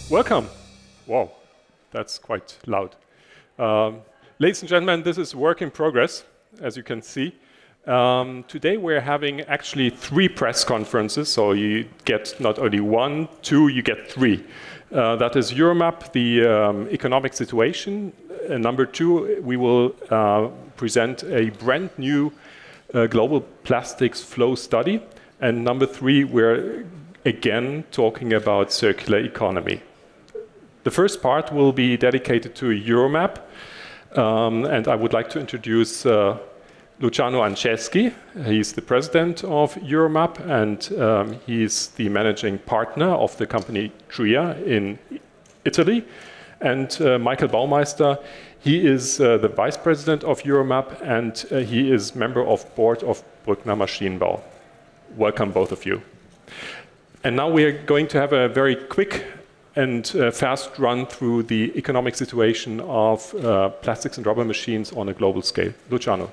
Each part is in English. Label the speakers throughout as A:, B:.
A: Welcome. Wow, that's quite loud. Ladies and gentlemen, this is work in progress, as you can see. Today we're having actually 3 press conferences, so you get not only 1, 2, you get 3. That is Euromap, the economic situation. Number 2, we will present a brand new global plastics flow study. And number 3, we're again talking about circular economy. The first part will be dedicated to Euromap, and I would like to introduce Luciano Anceschi. He's the president of Euromap, and he's the managing partner of the company Tria in Italy. And Michael Baumeister, he is the vice president of Euromap, and he is member of board of Brückner Maschinenbau. Welcome, both of you. And now we are going to have a very quick and fast run through the economic situation of plastics and rubber machines on a global scale. Luciano.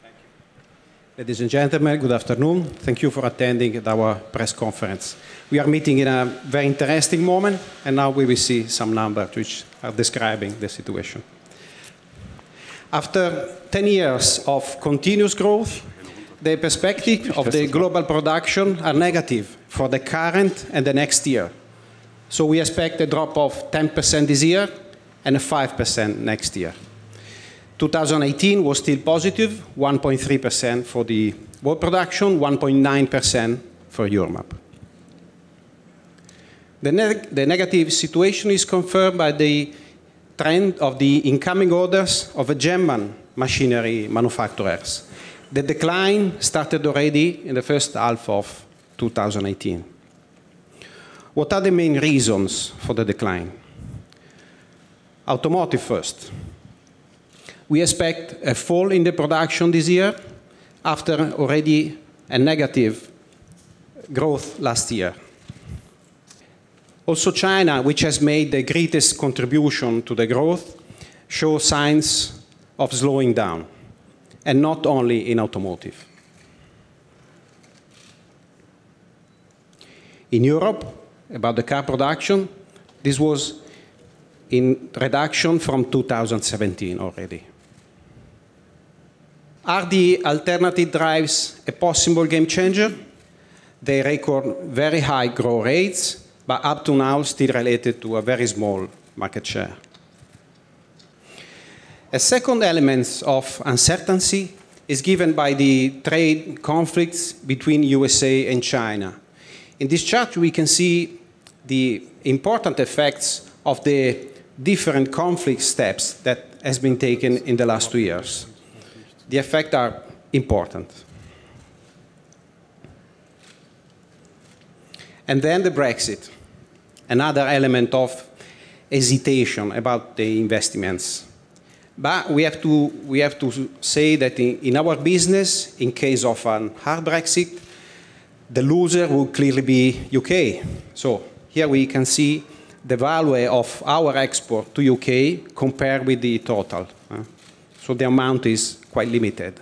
B: Thank you. Ladies and gentlemen, good afternoon. Thank you for attending our press conference. We are meeting in a very interesting moment, and now we will see some numbers which are describing the situation. After 10 years of continuous growth, the perspective of the global production are negative for the current and the next year. So we expect a drop of 10% this year and a 5% next year. 2018 was still positive, 1.3% for the world production, 1.9% for Euromap. The negative situation is confirmed by the trend of the incoming orders of German machinery manufacturers. The decline started already in the first half of 2018. What are the main reasons for the decline? Automotive first. We expect a fall in the production this year after already a negative growth last year. Also China, which has made the greatest contribution to the growth, shows signs of slowing down, and not only in automotive. In Europe, about the car production, this was in reduction from 2017 already. Are the alternative drives a possible game changer? They record very high growth rates, but up to now still related to a very small market share. A second element of uncertainty is given by the trade conflicts between USA and China. In this chart, we can see the important effects of the different conflict steps that has been taken in the last 2 years. The effects are important. And then the Brexit, another element of hesitation about the investments. But we have to say that in our business, in case of a hard Brexit, the loser will clearly be UK. So here we can see the value of our export to UK compared with the total. So the amount is quite limited.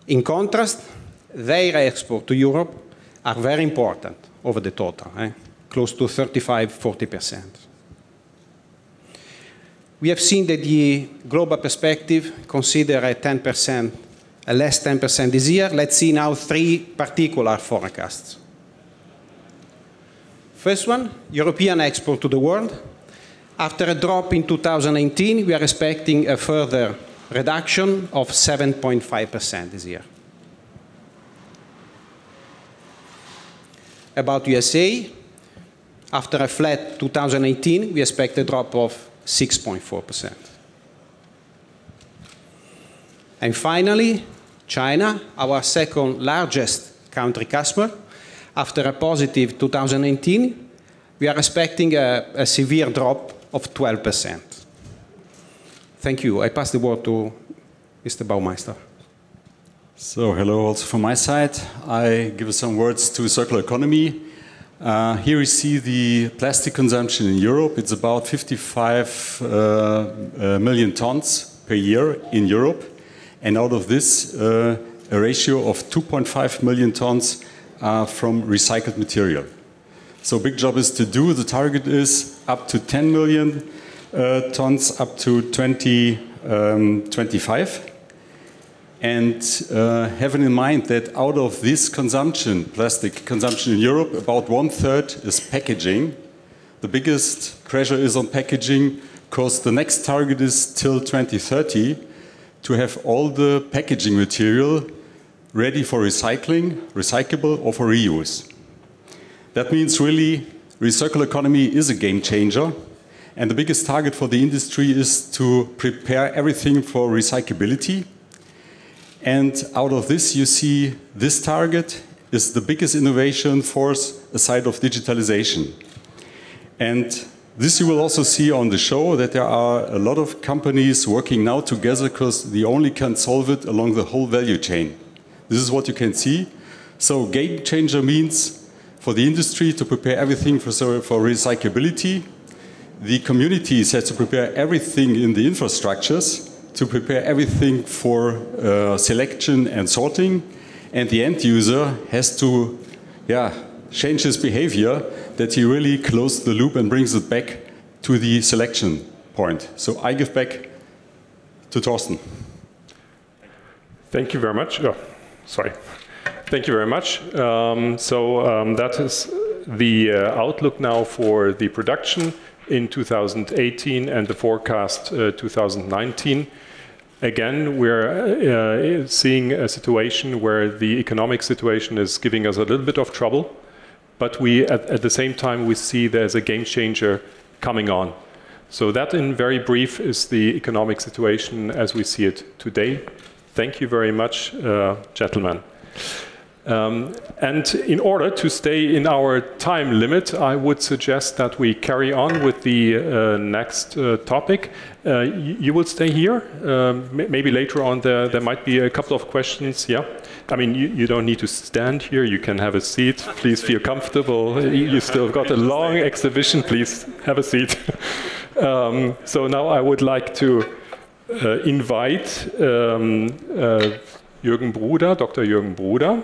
B: In contrast, their export to Europe are very important over the total, close to 35–40%. We have seen that the global perspective consider a less 10% this year. Let's see now 3 particular forecasts. First one, European export to the world. After a drop in 2018, we are expecting a further reduction of 7.5% this year. About USA, after a flat 2018, we expect a drop of 6.4%. And finally, China, our second largest country customer, after a positive 2018, we are expecting a severe drop of 12%. Thank you. I pass the word to Mr. Baumeister.
C: So, hello also from my side. I give some words to circular economy. Here we see the plastic consumption in Europe. It's about 55 million tons per year in Europe. And out of this, a ratio of 2.5 million tons from recycled material. So big job is to do. The target is up to 10 million tons up to 2025. And having in mind that out of this consumption, plastic consumption in Europe, about 1/3 is packaging. The biggest pressure is on packaging because the next target is till 2030 to have all the packaging material ready for recycling, recyclable, or for reuse. That means really circular economy is a game changer. And the biggest target for the industry is to prepare everything for recyclability. And out of this, you see this target is the biggest innovation force aside of digitalization. And this you will also see on the show that there are a lot of companies working now together because they only can solve it along the whole value chain. This is what you can see. So game changer means for the industry to prepare everything for recyclability. The communities have to prepare everything in the infrastructures to prepare everything for selection and sorting, and the end user has to change his behavior that he really closes the loop and brings it back to the selection point. So I give back to Thorsten.
A: Thank you very much. Oh, sorry. Thank you very much. That is the outlook now for the production in 2018 and the forecast 2019. Again, we're seeing a situation where the economic situation is giving us a little bit of trouble, but we, at the same time, we see there's a game changer coming on. So that, in very brief, is the economic situation as we see it today. Thank you very much, gentlemen. And in order to stay in our time limit, I would suggest that we carry on with the next topic. You will stay here. Maybe later on there might be a couple of questions. Yeah, I mean, you don't need to stand here. You can have a seat. Please feel comfortable. You still got a long exhibition. Please have a seat. So now I would like to invite Jürgen Bruder, Dr. Jürgen Bruder.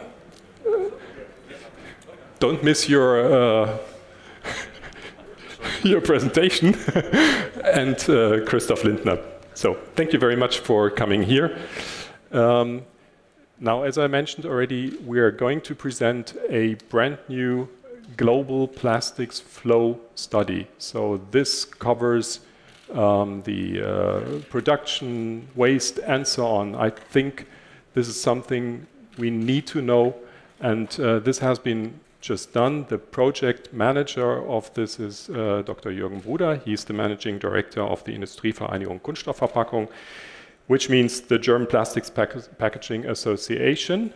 A: Don't miss your your presentation, and Christoph Lindner. So thank you very much for coming here. Now, as I mentioned already, we are going to present a brand new global plastics flow study. So this covers the production, waste, and so on. I think this is something we need to know, and this has been just done. The project manager of this is Dr. Jürgen Bruder. He's the managing director of the Industrievereinigung Kunststoffverpackung, which means the German Plastics Packaging Association.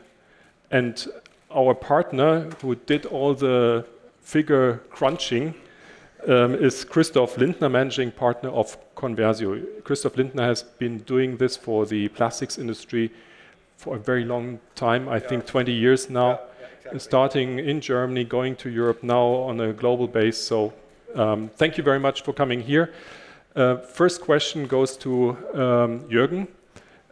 A: And our partner, who did all the figure crunching, is Christoph Lindner, managing partner of Conversio. Christoph Lindner has been doing this for the plastics industry for a very long time, I think 20 years now. Starting in Germany, going to Europe, now on a global base. So thank you very much for coming here. First question goes to Jürgen.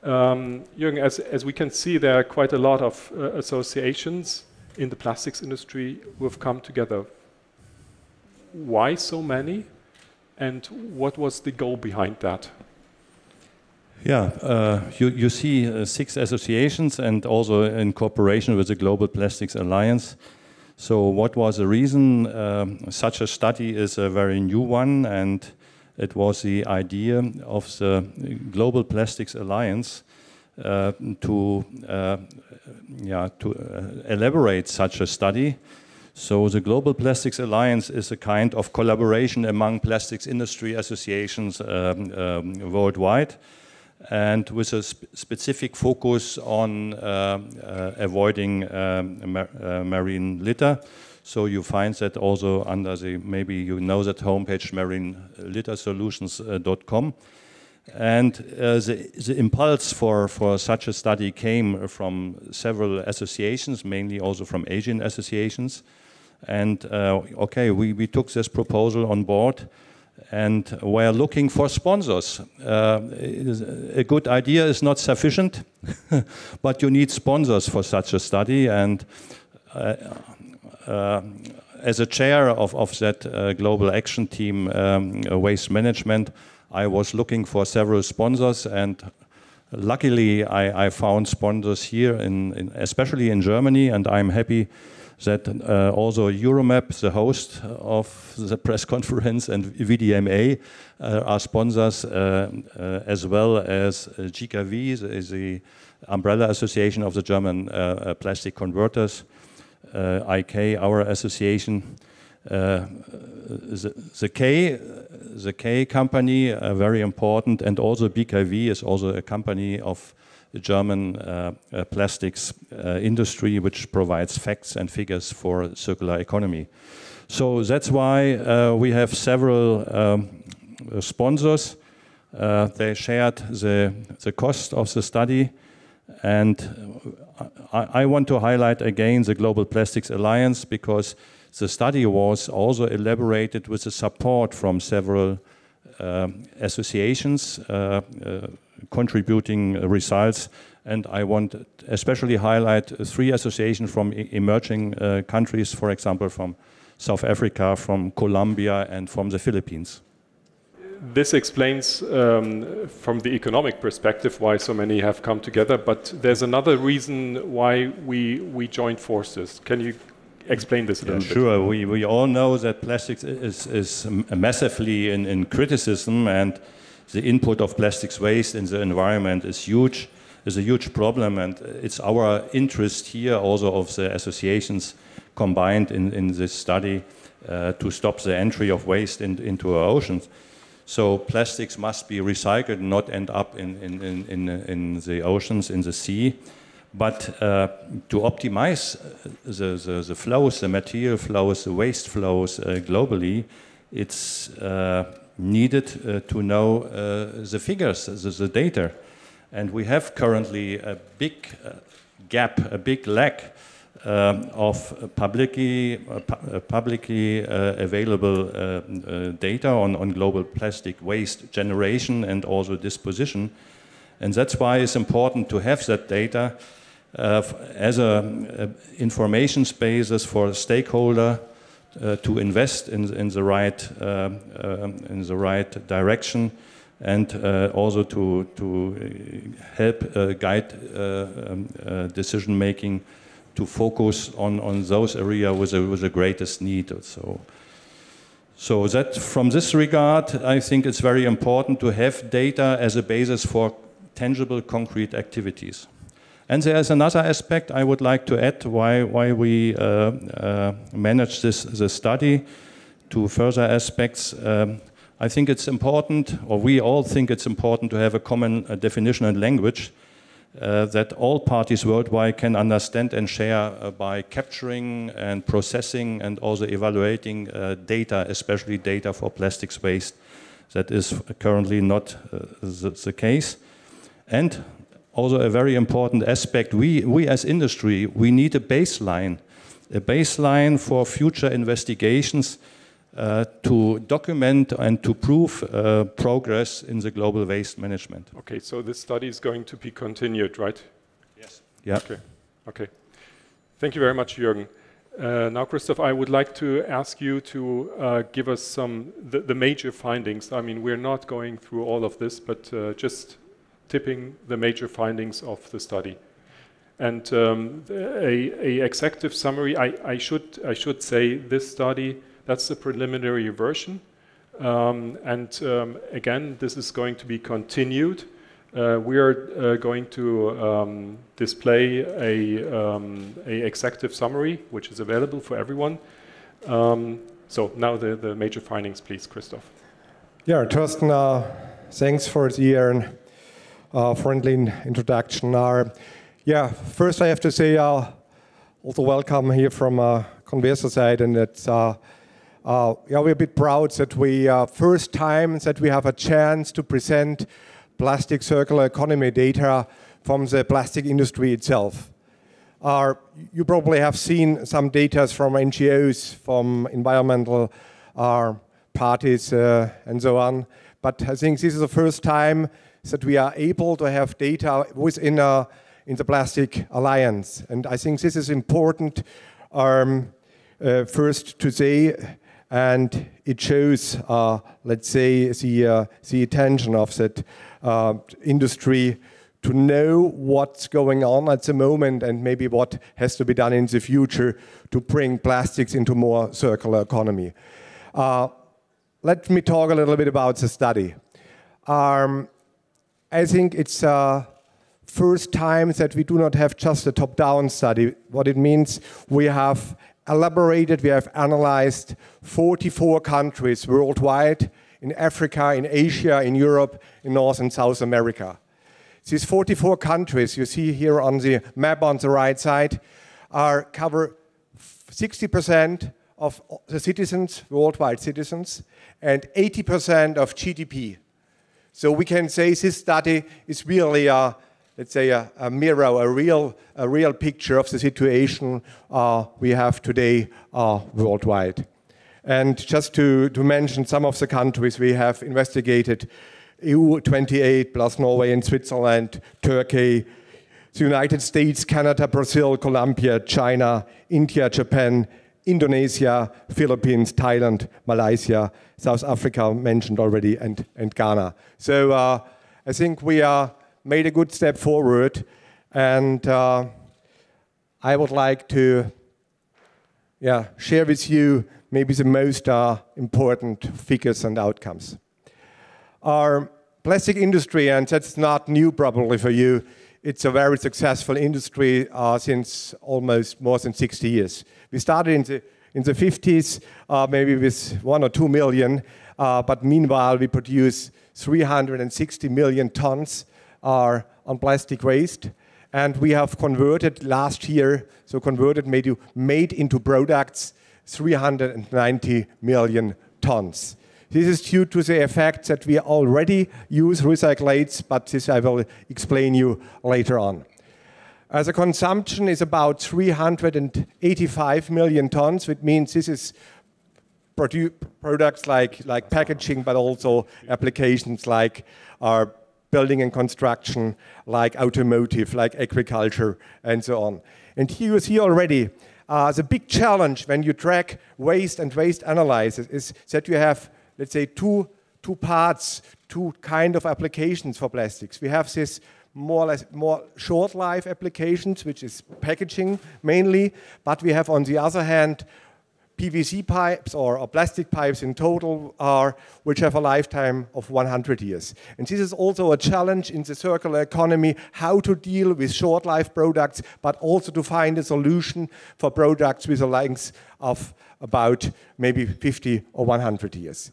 A: Jürgen, as we can see, there are quite a lot of associations in the plastics industry who have come together. Why so many? And what was the goal behind that?
D: Yeah, you see 6 associations and also in cooperation with the Global Plastics Alliance. So what was the reason? Such a study is a very new one, and it was the idea of the Global Plastics Alliance to elaborate such a study. So the Global Plastics Alliance is a kind of collaboration among plastics industry associations worldwide, and with a specific focus on avoiding marine litter. So you find that also under the, maybe you know that homepage, marinelittersolutions.com. And the impulse for such a study came from several associations, mainly also from Asian associations. And okay, we took this proposal on board, and we're looking for sponsors. A good idea is not sufficient, but you need sponsors for such a study. And as a chair of that global action team, waste management, I was looking for several sponsors, and luckily I found sponsors here, especially in Germany, and I'm happy that also Euromap, the host of the press conference, and VDMA are sponsors, as well as GKV, the umbrella association of the German plastic converters, IK, our association, the K company, very important, and also BKV is also a company of the German plastics industry, which provides facts and figures for circular economy. So that's why we have several sponsors. They shared the cost of the study, and I want to highlight again the Global Plastics Alliance, because the study was also elaborated with the support from several associations contributing results, and I want to especially highlight 3 associations from emerging countries, for example from South Africa, from Colombia, and from the Philippines.
A: This explains from the economic perspective why so many have come together, but there's another reason why we joined forces. Can you explain this a little bit?
D: Sure. We all know that plastics is massively in criticism, and the input of plastics waste in the environment is a huge problem, and it's our interest here also of the associations combined in this study to stop the entry of waste into our oceans. So plastics must be recycled, not end up in the oceans, in the sea. But to optimize the flows, the material flows, the waste flows globally, it's needed to know the figures, the data. And we have currently a big gap, a big lack of publicly available data on global plastic waste generation and also disposition. And that's why it's important to have that data as an information basis for a stakeholder to invest in the right direction, and also to help guide decision making to focus on those areas with the greatest need. So that from this regard, I think it's very important to have data as a basis for tangible, concrete activities. And there's another aspect I would like to add why we manage this study to further aspects. I think it's important, or we all think it's important, to have a common definition and language that all parties worldwide can understand and share by capturing and processing and also evaluating data, especially data for plastics waste. That is currently not the case. And also a very important aspect, we as industry, we need a baseline for future investigations to document and to prove progress in the global waste management.
A: Okay, so this study is going to be continued, right?
D: Yes. Yeah.
A: Okay. Thank you very much, Jürgen. Now, Christoph, I would like to ask you to give us the major findings. I mean, we're not going through all of this, but just tipping the major findings of the study. And a executive summary, I should say this study, that's the preliminary version. Again, this is going to be continued. We are going to display a executive summary, which is available for everyone. So now the major findings, please, Christoph.
E: Yeah, Thorsten, thanks for the friendly introduction. Yeah, first I have to say also welcome here from Conversa side, and it's yeah, we're a bit proud that we first time that we have a chance to present plastic circular economy data from the plastic industry itself. You probably have seen some data from NGOs, from environmental parties and so on, but I think this is the first time that we are able to have data within in the Plastic Alliance, and I think this is important first to say, and it shows, let's say, the attention of that industry to know what's going on at the moment and maybe what has to be done in the future to bring plastics into more circular economy. Let me talk a little bit about the study. I think it's first time that we do not have just a top-down study. What it means, we have elaborated, we have analyzed 44 countries worldwide, in Africa, in Asia, in Europe, in North and South America. These 44 countries you see here on the map on the right side cover 60% of the citizens, worldwide citizens, and 80% of GDP. So we can say this study is really let's say a mirror, a real picture of the situation we have today worldwide. And just to mention some of the countries we have investigated: EU 28 plus Norway and Switzerland, Turkey, the United States, Canada, Brazil, Colombia, China, India, Japan, Indonesia, Philippines, Thailand, Malaysia, South Africa mentioned already, and Ghana. So I think we made a good step forward, and I would like to share with you maybe the most important figures and outcomes. Our plastic industry, and that's not new probably for you, it's a very successful industry since almost more than 60 years. We started in the 50s, maybe with 1 or 2 million, but meanwhile we produce 360 million tons on plastic waste, and we have converted last year, so converted, made into products, 390 million tons. This is due to the effect that we already use recyclates, but this I will explain you later on. As a consumption is about 385 million tons, which means this is products like packaging, but also applications like building and construction, like automotive, like agriculture, and so on. And here you see already the big challenge when you track waste and waste analysis is that you have, let's say, two parts, two kind of applications for plastics. We have this more short life applications, which is packaging mainly, but we have on the other hand PVC pipes or plastic pipes in total which have a lifetime of 100 years. And this is also a challenge in the circular economy, how to deal with short life products, but also to find a solution for products with a length of about maybe 50 or 100 years.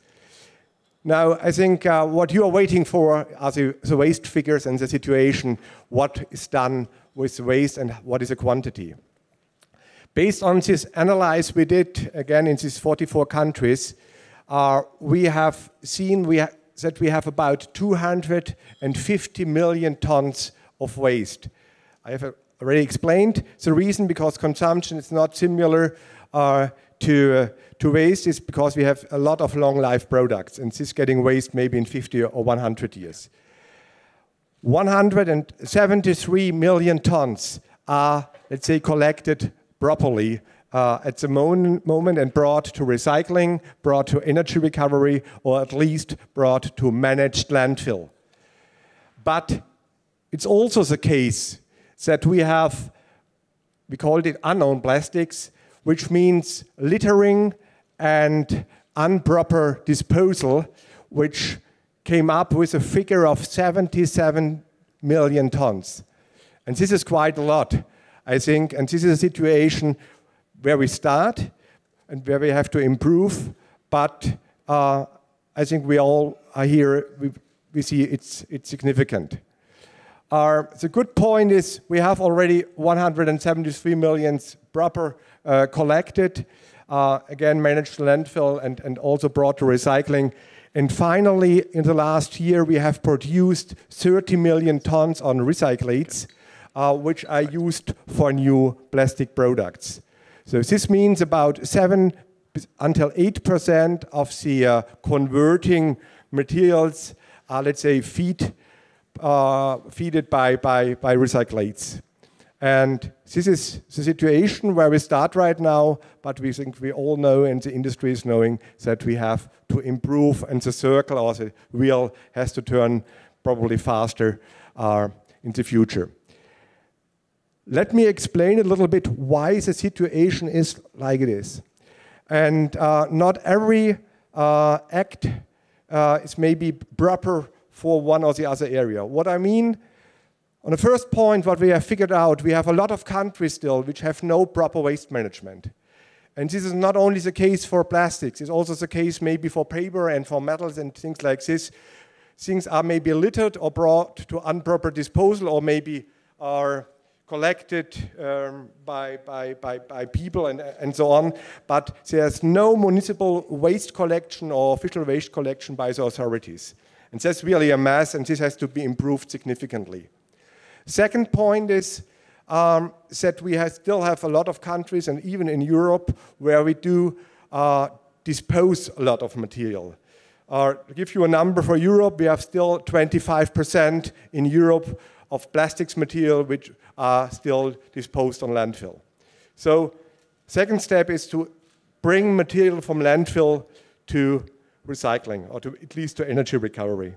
E: Now, I think what you are waiting for are the waste figures and the situation, what is done with waste and what is the quantity. Based on this analysis we did, again in these 44 countries, we have seen that we have about 250 million tons of waste. I have already explained the reason, because consumption is not similar to waste, is because we have a lot of long life products, and this is getting waste maybe in 50 or 100 years. 173 million tons are, let's say, collected properly at the moment and brought to recycling, brought to energy recovery, or at least brought to managed landfill. But it's also the case that we called it unknown plastics, which means littering and improper disposal, which came up with a figure of 77 million tons. And this is quite a lot, I think, and this is a situation where we start and where we have to improve, but I think we all are here, we see it's significant. The good point is we have already 173 million proper collected, again managed landfill and also brought to recycling. And finally, in the last year, we have produced 30 million tons on recyclates, which are used for new plastic products. So this means about 7 until 8% of the converting materials are, let's say, feeded by recyclates. And this is the situation where we start right now, but we think we all know, and the industry is knowing, that we have to improve, and the circle or the wheel has to turn probably faster in the future. Let me explain a little bit why the situation is like it is. And not every act is maybe proper for one or the other area. What I mean, on the first point, what we have figured out, we have a lot of countries still which have no proper waste management. And this is not only the case for plastics, it's also the case maybe for paper and for metals and things like this. Things are maybe littered or brought to improper disposal, or maybe are collected by people and so on. But there's no municipal waste collection or official waste collection by the authorities. And that's really a mess, and this has to be improved significantly. Second point is that we still have a lot of countries, and even in Europe, where we do dispose a lot of material. To give you a number for Europe, we have still 25% in Europe of plastics material which are still disposed on landfill. So second step is to bring material from landfill to recycling, or to at least to energy recovery.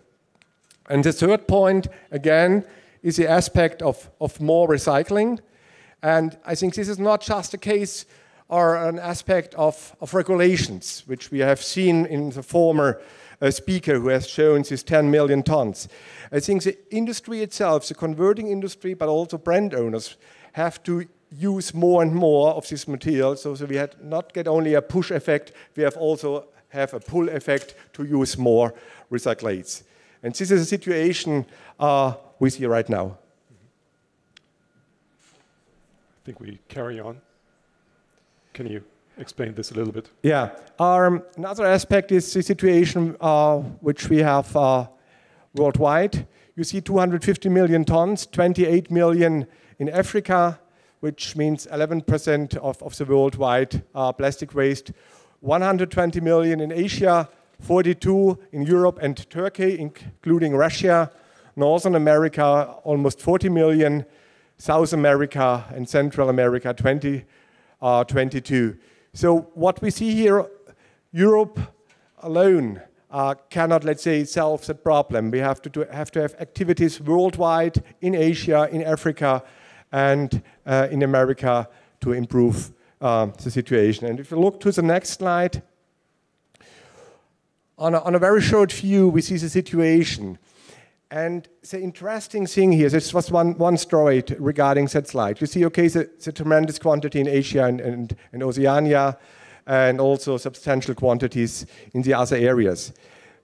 E: And the third point, again, is the aspect of more recycling. And I think this is not just a case or an aspect of regulations, which we have seen in the former speaker who has shown these 10 million tons. I think the industry itself, the converting industry, but also brand owners, have to use more and more of this material, so we have not get only a push effect, we have also have a pull effect to use more recyclates. And this is a situation we see right now.
A: I think we carry on. Can you explain this a little bit?
E: Yeah. Another aspect is the situation which we have worldwide. You see 250 million tons, 28 million in Africa, which means 11% of the worldwide plastic waste. 120 million in Asia, 42 in Europe and Turkey, including Russia. Northern America, almost 40 million. South America and Central America, 22. So what we see here, Europe alone cannot, let's say, solve that problem. We have to have activities worldwide, in Asia, in Africa, and in America to improve the situation. And if you look to the next slide, on a very short view, we see the situation. And the interesting thing here, this was one story regarding that slide. You see, okay, the tremendous quantity in Asia and Oceania, and also substantial quantities in the other areas.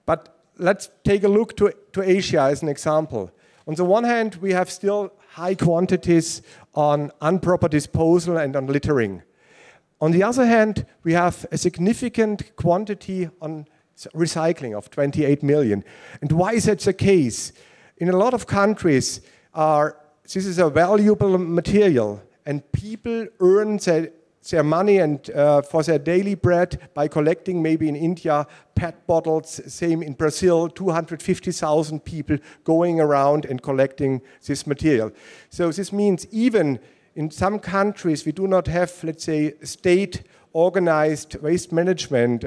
E: But let's take a look to Asia as an example. On the one hand, we have still high quantities on improper disposal and on littering. On the other hand, we have a significant quantity on recycling of 28 million. And why is that the case? In a lot of countries, this is a valuable material, and people earn their money and for their daily bread by collecting, maybe in India, PET bottles, same in Brazil, 250,000 people going around and collecting this material. So this means even in some countries we do not have, let's say, state-organized waste management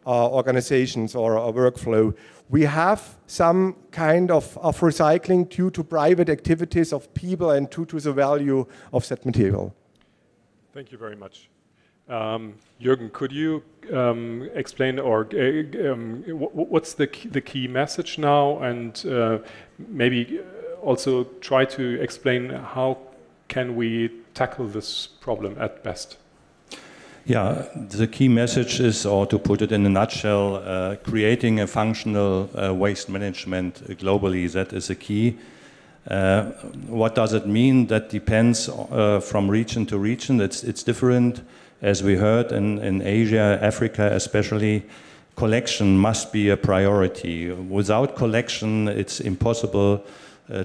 E: organizations or a workflow. We have some kind of recycling due to private activities of people and due to the value of that material.
A: Thank you very much. Jürgen, could you explain or what's the key message now, and maybe also try to explain how can we tackle this problem at best?
D: Yeah, the key message is, or to put it in a nutshell, creating a functional waste management globally. That is a key. What does it mean? That depends from region to region. It's different. As we heard in Asia, Africa especially, collection must be a priority. Without collection, it's impossible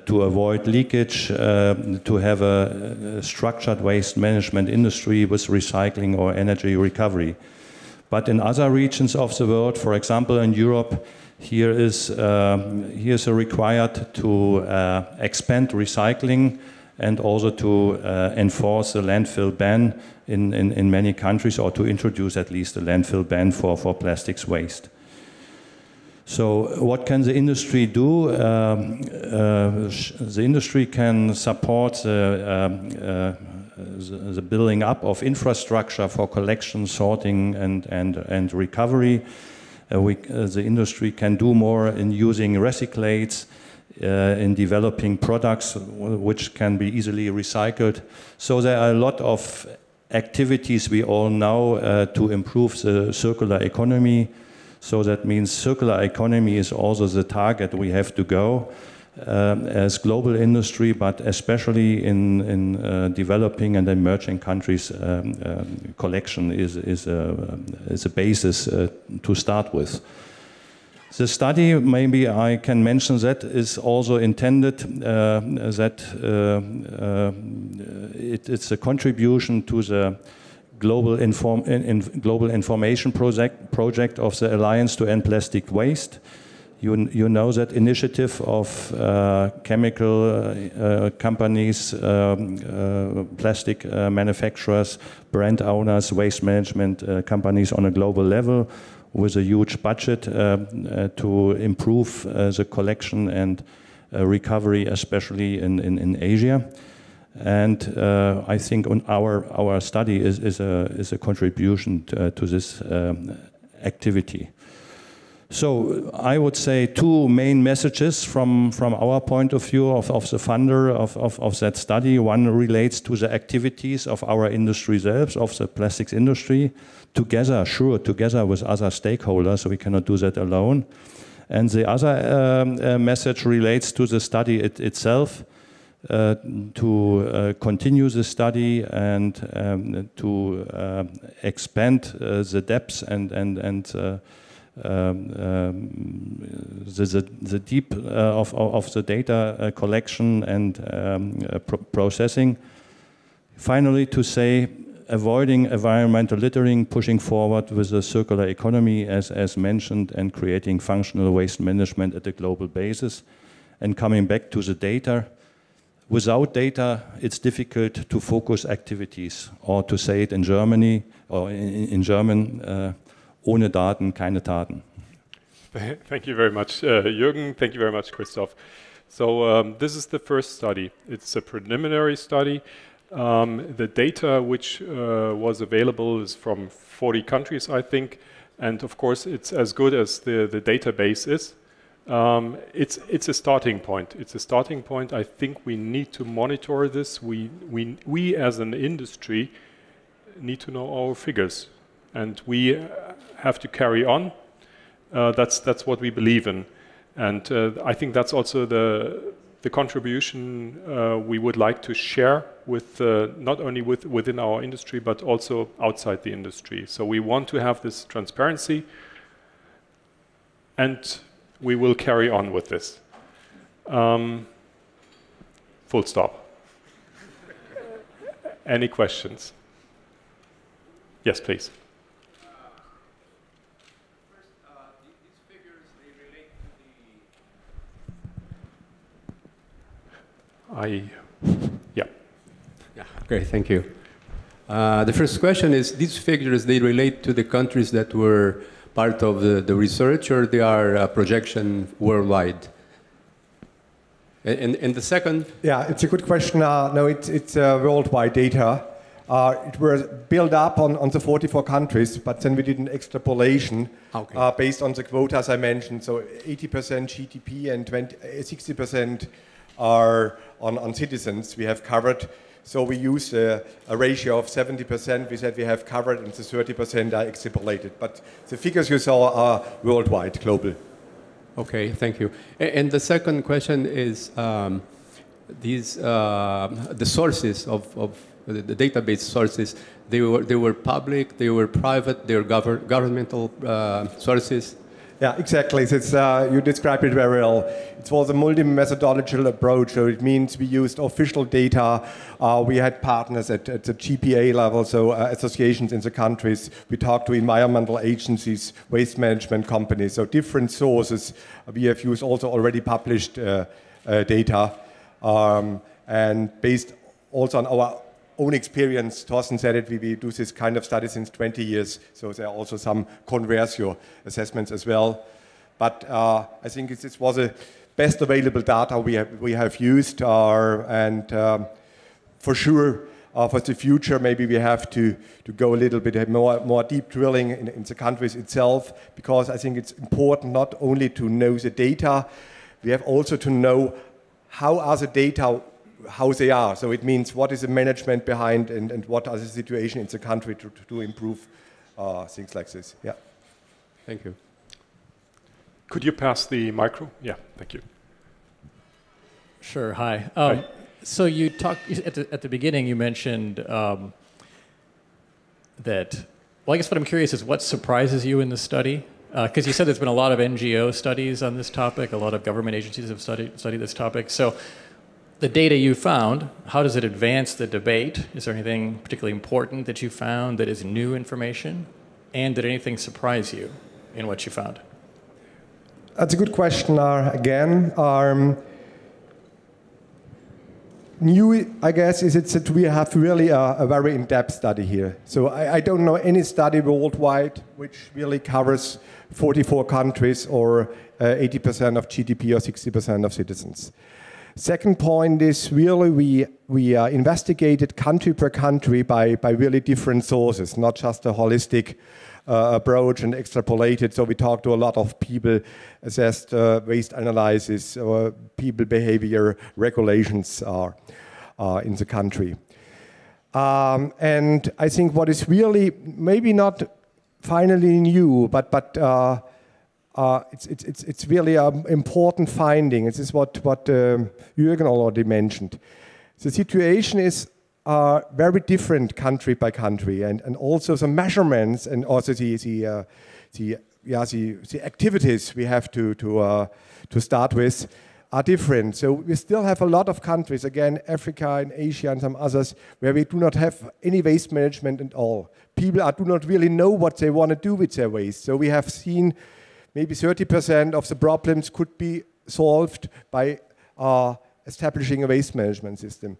D: to avoid leakage, to have a structured waste management industry with recycling or energy recovery. But in other regions of the world, for example in Europe, here's a required to expand recycling and also to enforce the landfill ban in many countries, or to introduce at least a landfill ban for plastics waste. So what can the industry do? The industry can support the building up of infrastructure for collection, sorting, and recovery. The industry can do more in using recyclates, in developing products which can be easily recycled. So there are a lot of activities we all know to improve the circular economy. So that means circular economy is also the target we have to go as global industry, but especially in developing and emerging countries. Collection is a basis to start with. The study, maybe I can mention that, is also intended that it's a contribution to the global information project of the Alliance to End Plastic Waste. You know that initiative of chemical companies, plastic manufacturers, brand owners, waste management companies on a global level, with a huge budget to improve the collection and recovery, especially in Asia. And I think our study is a contribution to this activity. So I would say two main messages from our point of view of the funder of that study. One relates to the activities of our industry themselves, of the plastics industry, together with other stakeholders, so we cannot do that alone. And the other message relates to the study itself, to continue the study and to expand the depths and the deep of the data collection and processing. Finally, to say, avoiding environmental littering, pushing forward with the circular economy as mentioned, and creating functional waste management at a global basis. And coming back to the data, without data, it's difficult to focus activities, or to say it in Germany, or in German, ohne Daten keine Taten.
A: Thank you very much, Jürgen. Thank you very much, Christoph. So this is the first study. It's a preliminary study. The data which was available is from 40 countries, I think. And of course, it's as good as the database is. It's a starting point. It's a starting point. I think we need to monitor this. We as an industry need to know our figures. And we have to carry on. That's what we believe in. And I think that's also the contribution we would like to share with not only within our industry, but also outside the industry. So we want to have this transparency, and we will carry on with this. Full stop. Any questions? Yes, please.
F: Yeah, okay, thank you. The first question is, these figures, they relate to the countries that were part of the research, or they are a projection worldwide? And the second?
E: Yeah, it's a good question. No, it's worldwide data. It was built up on the 44 countries, but then we did an extrapolation based on the quotas I mentioned. So 80% GDP and 60% are on citizens we have covered. So we use a ratio of 70%. We said we have covered, and the 30% are extrapolated. But the figures you saw are worldwide, global.
F: Okay, thank you. And the second question is, the sources of the database sources, they were public, they were private, they were governmental sources.
E: Yeah, exactly. It's, you described it very well. It was a multi-methodological approach, so it means we used official data. We had partners at the GPA level, so associations in the countries. We talked to environmental agencies, waste management companies, so different sources. We have used also already published data. And based also on our own experience, Thorsten said it, we do this kind of study since 20 years, so there are also some conversio assessments as well. But I think this was the best available data we have used, and for sure, for the future, maybe we have to go a little bit more deep drilling in the countries itself, because I think it's important not only to know the data, we have also to know how are the data, how they are. So it means what is the management behind and what are the situation in the country to improve things like this. Yeah.
F: Thank you.
A: Could you pass the micro? Yeah, thank you.
G: Sure, hi.
A: Hi.
G: So you talked, at the beginning you mentioned that, well, I guess what I'm curious is what surprises you in the study? Because you said there's been a lot of NGO studies on this topic, a lot of government agencies have studied this topic. So the data you found, how does it advance the debate? Is there anything particularly important that you found that is new information? And did anything surprise you in what you found?
E: That's a good question. Again, new, I guess, is that we have really a very in-depth study here. So I don't know any study worldwide which really covers 44 countries or 80% of GDP or 60% of citizens. Second point is really we investigated country per country by really different sources, not just a holistic approach and extrapolated. So we talked to a lot of people, assessed waste analysis, people behavior, regulations in the country. And I think what is really maybe not finally new, but it's really an important finding. This is what Jürgen already mentioned. The situation is very different country by country, and also the measurements and also the activities we have to start with are different. So we still have a lot of countries, again, Africa and Asia and some others, where we do not have any waste management at all. People do not really know what they want to do with their waste. So we have seen maybe 30% of the problems could be solved by establishing a waste management system.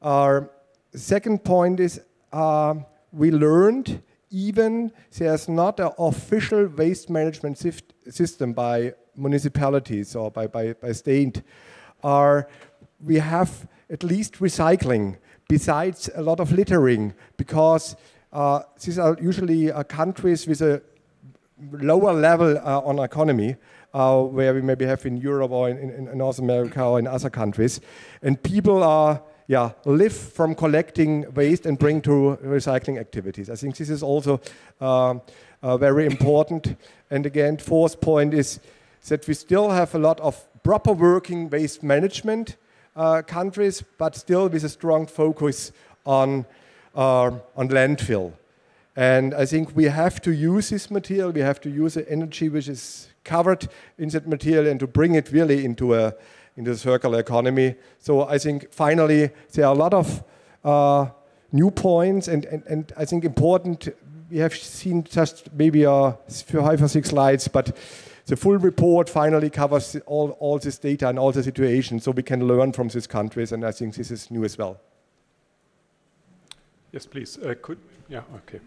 E: Our second point is we learned even there's not an official waste management system by municipalities or by state. We have at least recycling besides a lot of littering, because these are usually countries with a lower level on economy, where we maybe have in Europe or in North America or in other countries. And people live from collecting waste and bring to recycling activities. I think this is also very important. And again, fourth point is that we still have a lot of proper working waste management countries, but still with a strong focus on landfill. And I think we have to use this material, we have to use the energy which is covered in that material and to bring it really into the circular economy. So I think finally there are a lot of new points and I think important, we have seen just maybe 5 or 6 slides, but the full report finally covers all this data and all the situations, so we can learn from these countries, and I think this is new as well.
A: Yes, please. Yeah, okay.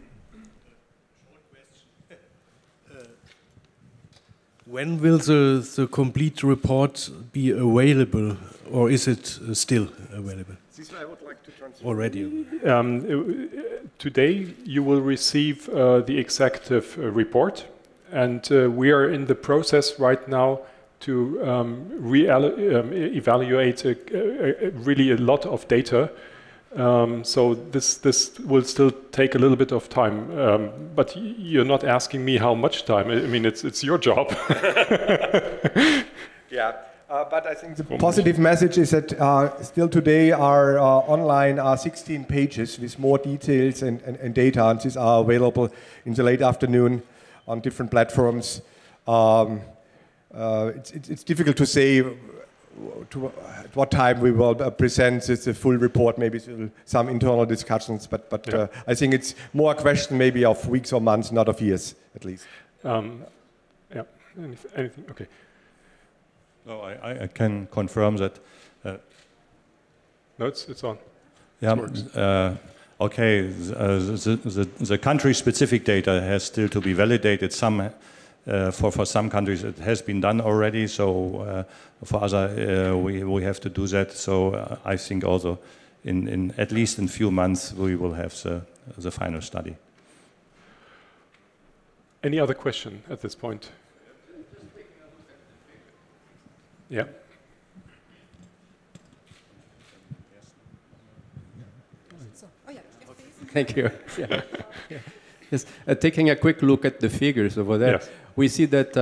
H: When will the complete report be available, or is it still available?
E: This I would like to transfer.
H: Already.
A: Today you will receive the executive report, and we are in the process right now to evaluate really a lot of data. So this will still take a little bit of time, but you're not asking me how much time. I mean, it's your job.
E: Yeah, but I think the positive message is that still today our online are 16 pages with more details and data, and these are available in the late afternoon on different platforms. It's difficult to say at what time we will present the full report, maybe some internal discussions, but yeah. I think it's more a question maybe of weeks or months, not of years, at least.
A: Yeah, anything, okay.
D: No, I can confirm that
A: No, it's on.
D: Yeah. Okay. The country-specific data has still to be validated. For some countries it has been done already. So for other we have to do that. So I think also in at least in a few months we will have the final study.
A: Any other question at this point? Yeah.
F: Thank you. Yeah. Yes. Taking a quick look at the figures over there, yes. We see that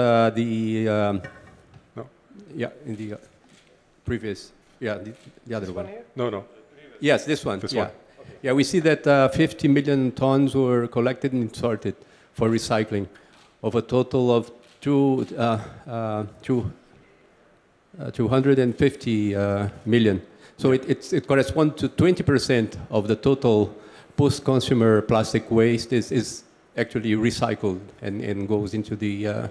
F: in the previous, the other one.
A: No.
F: Yes, this one.
A: This
F: one.
A: Okay.
F: Yeah, we see that 50 million tons were collected and sorted for recycling, of a total of 250 million. So it corresponds to 20% of the total post-consumer plastic waste is actually recycled and goes into the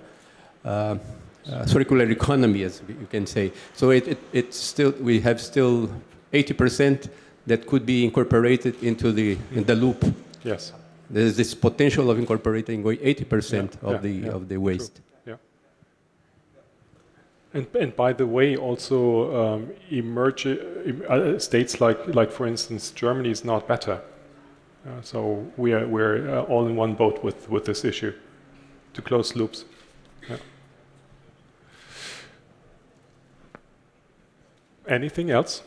F: circular economy, as you can say. So we have still 80% that could be incorporated into the loop.
A: Yes.
F: There's this potential of incorporating 80% of the waste.
A: True. Yeah. And by the way, also states like for instance Germany is not better. So we're all in one boat with this issue, to close loops. Yeah. Anything else?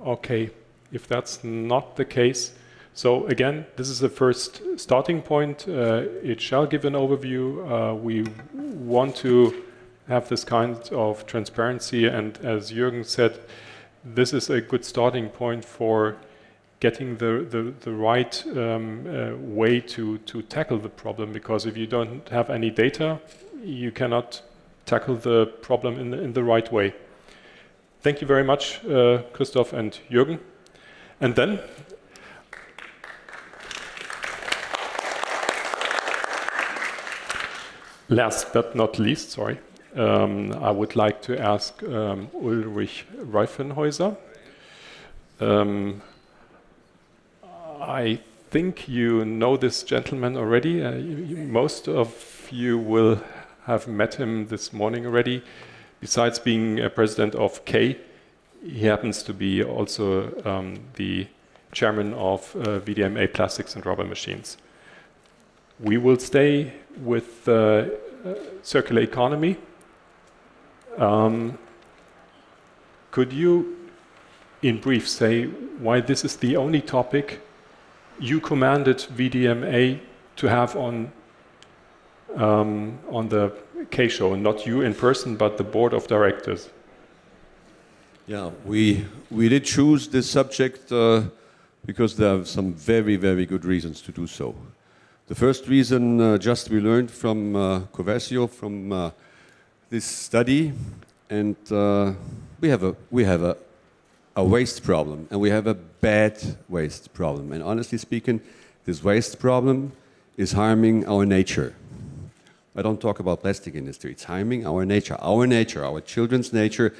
A: Okay, if that's not the case, so again, this is the first starting point. It shall give an overview. We want to have this kind of transparency, and as Jürgen said, this is a good starting point for getting the right way to tackle the problem, because if you don't have any data, you cannot tackle the problem in the right way. Thank you very much, Christoph and Jürgen. And then, last but not least, sorry, I would like to ask Ulrich Reifenhäuser. I think you know this gentleman already. Most of you will have met him this morning already. Besides being president of K, he happens to be also the chairman of VDMA Plastics and Rubber Machines. We will stay with circular economy. Could you, in brief, say why this is the only topic you commanded VDMA to have on the K show, not you in person, but the board of directors?
I: Yeah, we did choose this subject because there are some very, very good reasons to do so. The first reason, just we learned from Coversio, from this study, and we have a waste problem, and we have a bad waste problem. And honestly speaking, this waste problem is harming our nature. I don't talk about plastic industry. It's harming our nature, our children's nature,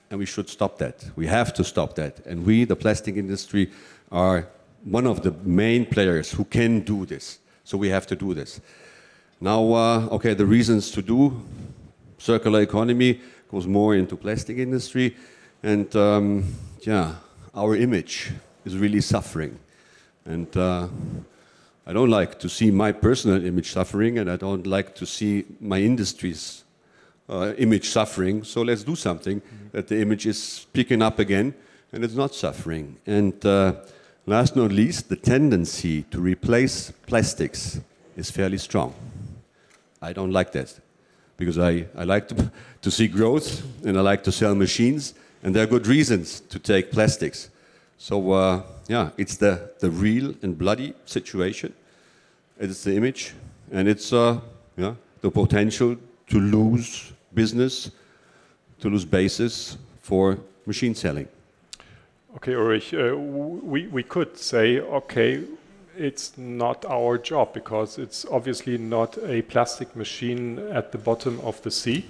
I: and we should stop that. We have to stop that. And we, the plastic industry, are one of the main players who can do this. So we have to do this. Now, okay, the reasons to do circular economy goes more into plastic industry, and yeah, our image is really suffering. And I don't like to see my personal image suffering, and I don't like to see my industry's image suffering. So let's do something that the image is picking up again and it's not suffering. And last but not least, the tendency to replace plastics is fairly strong. I don't like that, because I like to see growth, and I like to sell machines, and there are good reasons to take plastics. So yeah, it's the real and bloody situation. It's the image, and it's yeah, the potential to lose business, to lose basis for machine selling.
A: Okay, Ulrich, we could say, okay, it's not our job, because it's obviously not a plastic machine at the bottom of the sea.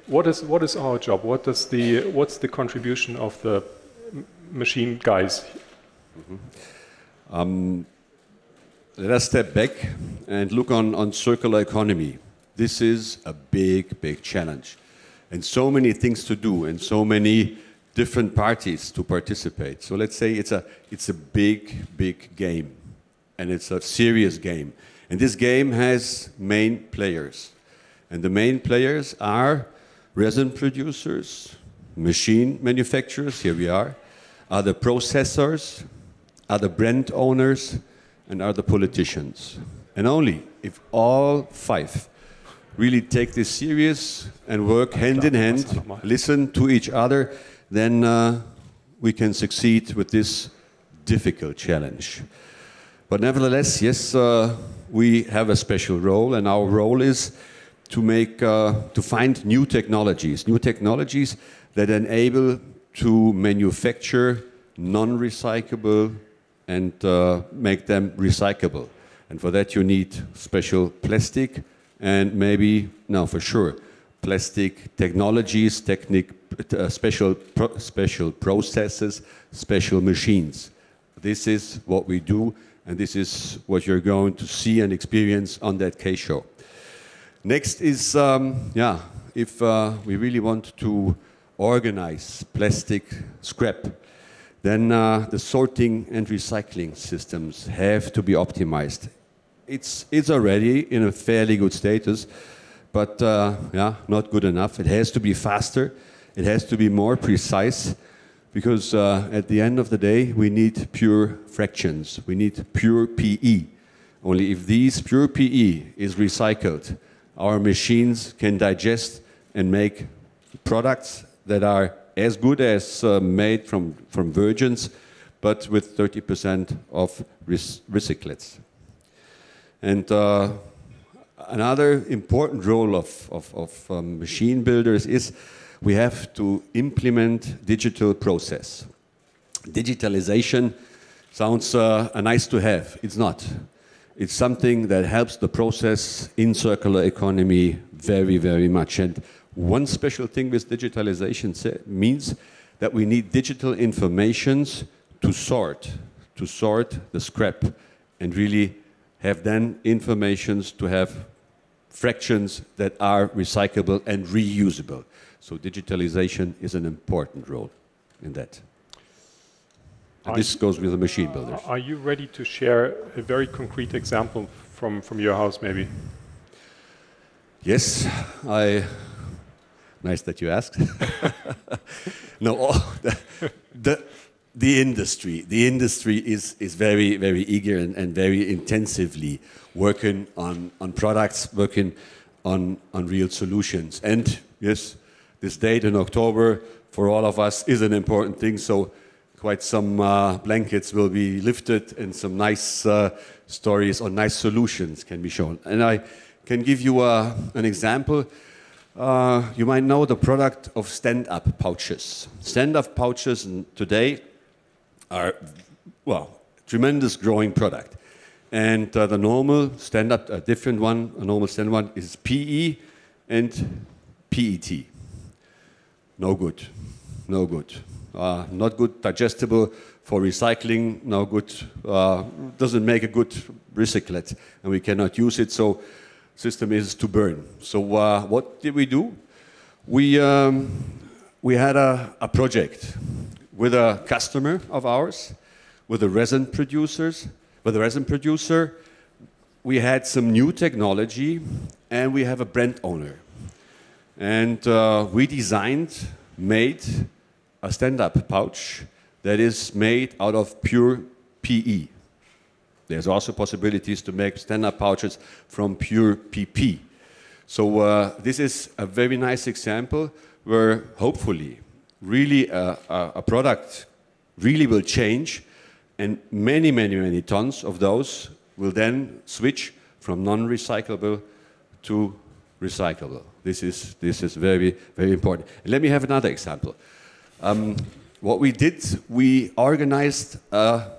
A: what is our job? What's the contribution of the machine guys?
I: Let us step back and look on circular economy. This is a big, big challenge, and so many things to do, and so many different parties to participate. So let's say it's a big, big game, and it's a serious game. And this game has main players, and the main players are resin producers, machine manufacturers. Here we are the processors, are the brand owners, and are the politicians. And only if all five really take this serious and work hand in hand, listen to each other, then we can succeed with this difficult challenge. But nevertheless, yes, we have a special role, and our role is to find new technologies that enable to manufacture non-recyclable and make them recyclable. And for that you need special plastic and maybe, no, for sure, plastic technologies, special processes, special machines. This is what we do, and this is what you're going to see and experience on that case show. Next is, if we really want to organize plastic scrap, then the sorting and recycling systems have to be optimized. It's already in a fairly good status, but not good enough. It has to be faster. It has to be more precise, because at the end of the day, we need pure fractions. We need pure PE. Only if these pure PE is recycled, our machines can digest and make products that are as good as made from virgins, but with 30% of recyclates. And another important role of machine builders is we have to implement digital process. Digitalization sounds a nice to have. It's not. It's something that helps the process in circular economy very, very much. And one special thing with digitalization means that we need digital informations to sort the scrap, and really have then informations to have fractions that are recyclable and reusable. So digitalization is an important role in that. And this goes with the machine builders.
A: Are you ready to share a very concrete example from your house, maybe?
I: Yes, nice that you asked. No, the industry is very, very eager and very intensively working on products, working on real solutions. And yes, this date in October for all of us is an important thing. So quite some blankets will be lifted, and some nice stories or nice solutions can be shown. And I can give you an example. You might know the product of stand-up pouches. Stand-up pouches today are, well, tremendous growing product. And the normal stand-up, a different one, a normal stand one is PE and PET. No good, no good. Not good digestible for recycling, no good, doesn't make a good recyclate, and we cannot use it, so system is to burn. So what did we do? We had a project with a customer of ours, with the resin producers. With the resin producer, we had some new technology, and we have a brand owner. And we made a stand-up pouch that is made out of pure PE. There's also possibilities to make stand-up pouches from pure PP. So this is a very nice example where hopefully really a product really will change, and many, many, many tons of those will then switch from non-recyclable to recyclable. This is very, very important. And let me have another example. What we did, we organized a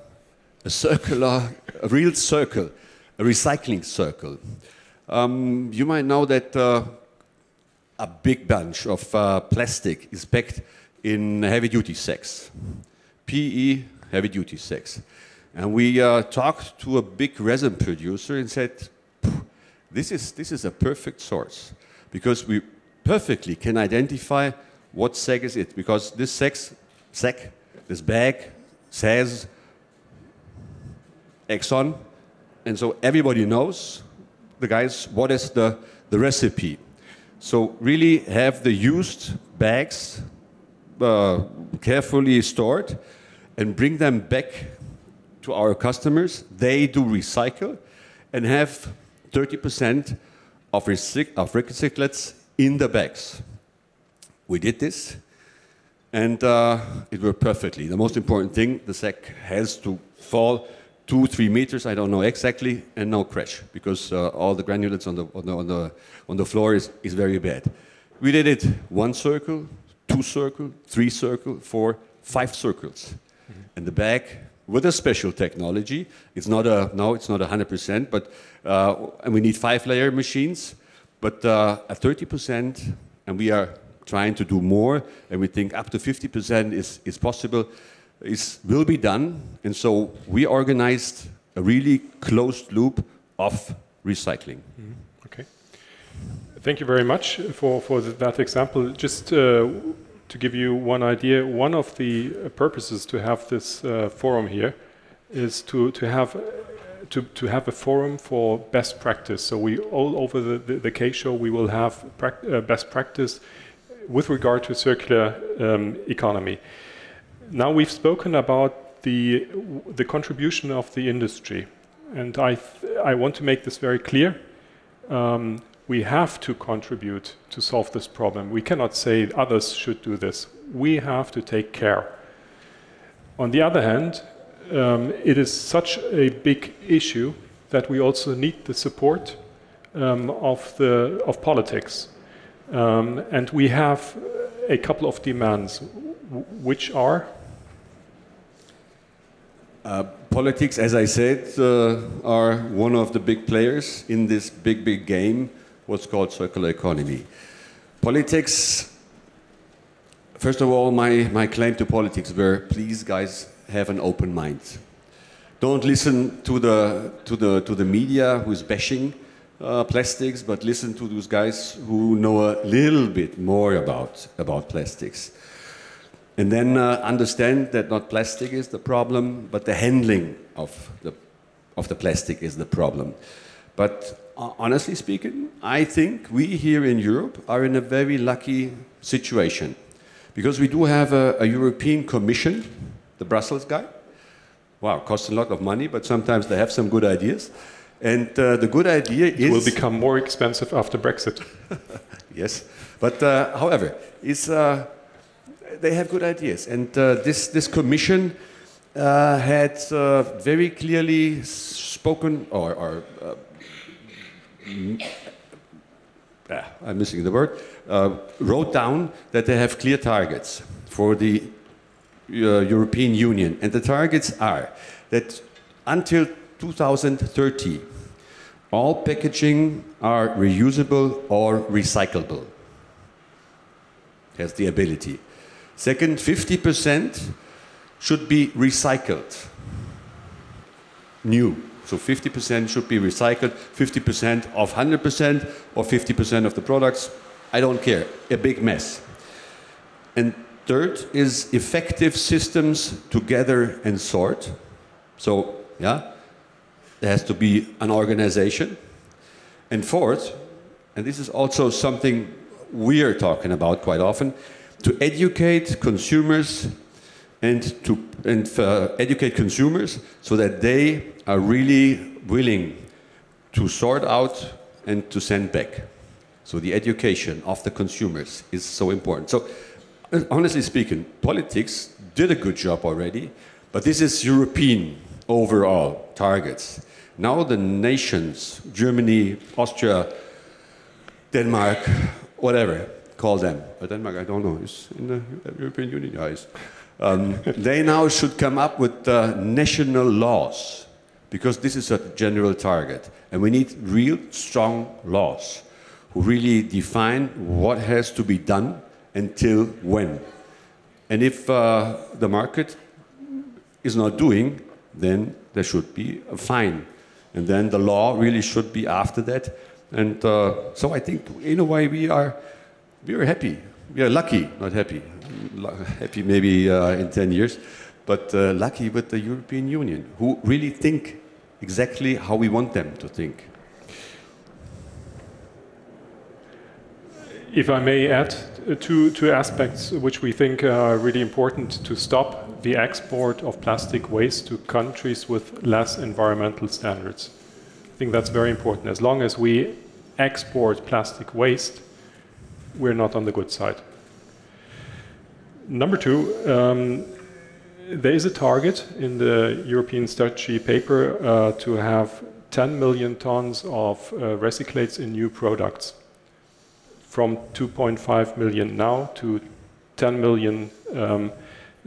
I: real circle, a recycling circle. You might know that a big bunch of plastic is packed in heavy-duty sacks. PE, heavy-duty sacks. And we talked to a big resin producer and said, this is a perfect source, because we perfectly can identify what sack is it, because this sack, this bag says Exxon, and so everybody knows, the guys, what is the recipe. So really have the used bags carefully stored and bring them back to our customers. They do recycle and have 30% of recyclates in the bags. We did this, and it worked perfectly. The most important thing, the sack has to fall 2-3 meters, I don't know exactly, and no crash, because all the granulates on the floor is very bad. We did it 1 circle, 2 circle, 3 circle, 4, 5 circles. Mm-hmm. And the bag, with a special technology, it's not 100%, but and we need 5-layer machines, but at 30%, and we are trying to do more, and we think up to 50% is possible, will be done. And so we organized a really closed loop of recycling.
A: Mm-hmm. Okay. Thank you very much for that example. Just to give you one idea, one of the purposes to have this forum here is to have a forum for best practice. So we all over the K show we will have best practice with regard to circular economy. Now we've spoken about the contribution of the industry, and I want to make this very clear. We have to contribute to solve this problem. We cannot say others should do this. We have to take care. On the other hand, it is such a big issue that we also need the support of politics. And we have a couple of demands, which are?
I: Politics, as I said, are one of the big players in this big game, what's called circular economy. Politics, first of all, my claim to politics were, please guys, have an open mind. Don't listen to the media who's bashing plastics, but listen to those guys who know a little bit more about plastics. And then understand that not plastic is the problem, but the handling of the plastic is the problem. But honestly speaking, I think we here in Europe are in a very lucky situation, because we do have a European Commission, the Brussels guy. Wow, costs a lot of money, but sometimes they have some good ideas. And the good idea is...
A: It will become more expensive after Brexit.
I: Yes, but however, they have good ideas. And this commission had very clearly spoken, I'm missing the word, wrote down that they have clear targets for the European Union. And the targets are that until 2030, all packaging are reusable or recyclable. Has the ability. Second, 50% should be recycled. New. So 50% should be recycled, 50% of 100% or 50% of the products. I don't care. A big mess. And third is effective systems to gather and sort. So, yeah, there has to be an organization. And fourth, and this is also something we are talking about quite often, to educate consumers educate consumers so that they are really willing to sort out and to send back. So the education of the consumers is so important. So honestly speaking, politics did a good job already, but this is European overall targets. Now the nations, Germany, Austria, Denmark, whatever, call them. But Denmark, I don't know, is in the European Union, guys. They now should come up with national laws, because this is a general target. And we need real strong laws who really define what has to be done until when. And if the market is not doing, then there should be a fine. And then the law really should be after that. And so I think, in a way, we are happy. We are lucky, not happy. Happy maybe in 10 years, but lucky with the European Union, who really think exactly how we want them to think.
A: If I may add two aspects which we think are really important to stop the export of plastic waste to countries with less environmental standards. I think that's very important. As long as we export plastic waste, we're not on the good side. Number two, there is a target in the European strategy paper to have 10 million tons of recyclates in new products, from 2.5 million now to 10 million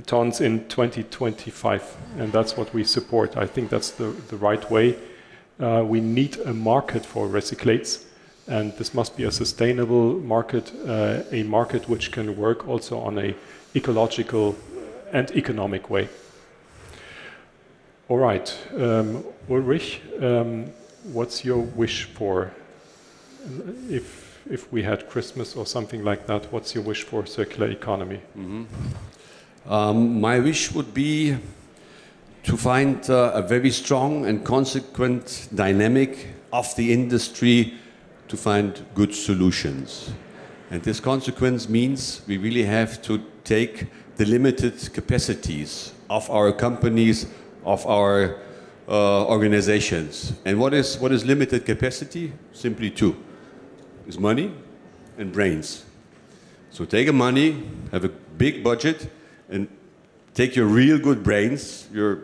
A: tons in 2025, and that's what we support. I think that's the right way. We need a market for recyclates, and this must be a sustainable market, a market which can work also on a ecological and economic way. All right, Ulrich, what's your wish for, if we had Christmas or something like that, what's your wish for circular economy?
I: My wish would be to find a very strong and consequent dynamic of the industry to find good solutions. And this consequence means we really have to take the limited capacities of our companies, of our organizations. And what is limited capacity? Simply two. It's money and brains. So take a money, have a big budget, and take your real good brains, your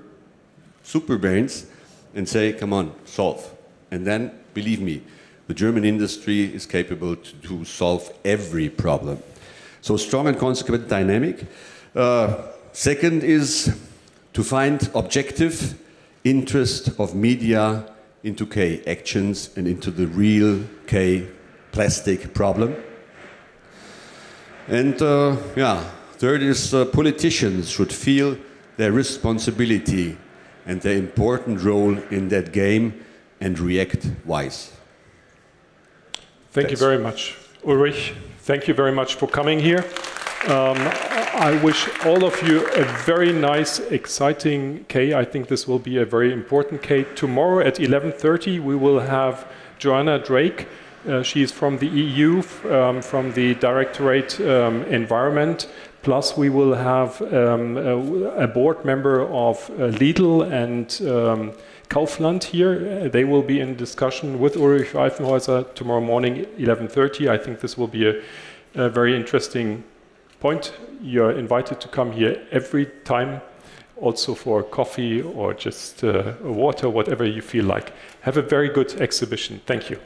I: super brains, and say, come on, solve. And then, believe me, the German industry is capable to solve every problem. So strong and consequent dynamic. Second is to find objective interest of media into K actions and into the real K plastic problem. And third is politicians should feel their responsibility and their important role in that game and react wise.
A: Thank you very much, Ulrich. Thank you very much for coming here. I wish all of you a very nice, exciting K. I think this will be a very important K. Tomorrow at 11:30 we will have Joanna Drake. She is from the EU, from the Directorate Environment. Plus we will have a board member of Lidl and Kaufland here. They will be in discussion with Ulrich Reifenhäuser tomorrow morning, 11:30. I think this will be a very interesting point. You're invited to come here every time, also for coffee or just water, whatever you feel like. Have a very good exhibition. Thank you.